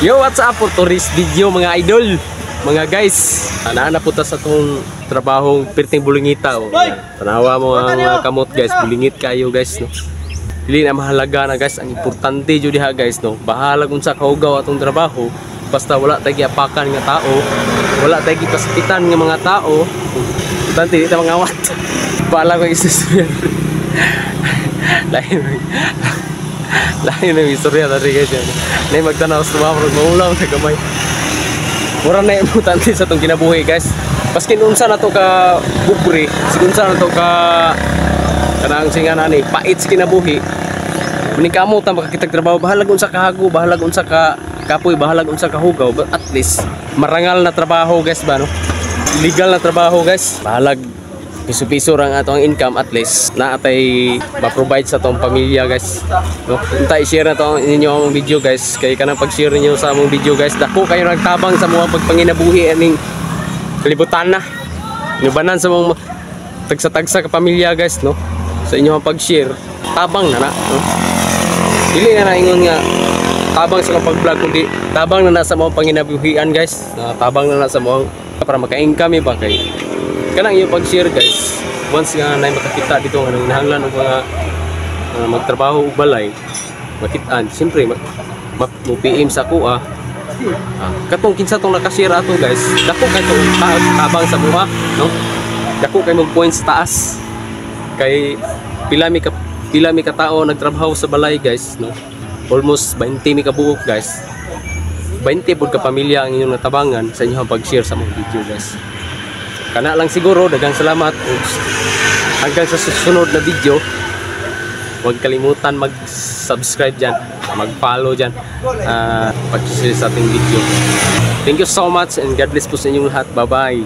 Yo, what's up for tourist video mga idol? Mga guys, naana po ta sa itong trabahong perting bulingita. Tanawa mo mga kamot guys, bulingit kayo guys. No? Dili na mahalaga na guys, ang importante jud diha guys. No? Bahala kung sa kaugaw atong trabaho. Basta wala tayo giapakan nga tao, wala tayo gipasakitan nga mga tao. Importante di ta mangawat. Bahala ko istorya. Lain na istorya tadi guys yan. Nay magtanaw sa mga maulaw sa kamay. Mura na importante sa itong kinabuhi guys. Paskin unsa na to ka bubre, unsa na to ka kanang singanan ni pait sa kinabuhi. Muni kamo ta makakitag trabaho, bahalag unsa ka hago, bahalag unsa ka kapoy, bahalag unsa ka hugaw, but at least marangal na trabaho guys ba no? Legal na trabaho guys. Bahalag piso-piso rang atong income, at least na atay ma-provide sa atong pamilya guys. No? Unta i-share na to ninyo ang video guys. Kay kanang pag-share niyo sa among video guys, dako kayo nagtabang sa mga pagpanginabuhi aning kalibutan na. Nubanan sa mga tagsa-tagsa ka pamilya guys, no? Sa inyo ang pag-share, tabang na na, no? Dili na ingon nga tabang sa pag-vlog, kundi tabang na sa mga panginabuhian guys. Tabang na sa mga para maka-income ba kay kanang iyo pag-share guys. Once nga na makakita dito nga nahanglan og mga magtrabaho ug balay, makitaan siyempre mo-PM sa kuha. Katong kinsa tong naka-share ato guys, dako kay to tabang sa buha, no? Dako kay mag points taas. Kay pila mi ka tao nagtrabaho sa balay guys, no? Almost 20 mi ka buok guys. 20 pud ka pamilya ang inyong natabangan sa inyong pag-share sa mga video guys. Kana lang siguro, daghang salamat. Hanggang sa susunod na video, huwag kalimutan mag-subscribe dyan, mag-follow dyan, pag-share sa ating video. Thank you so much and God bless po sa inyong lahat. Bye bye.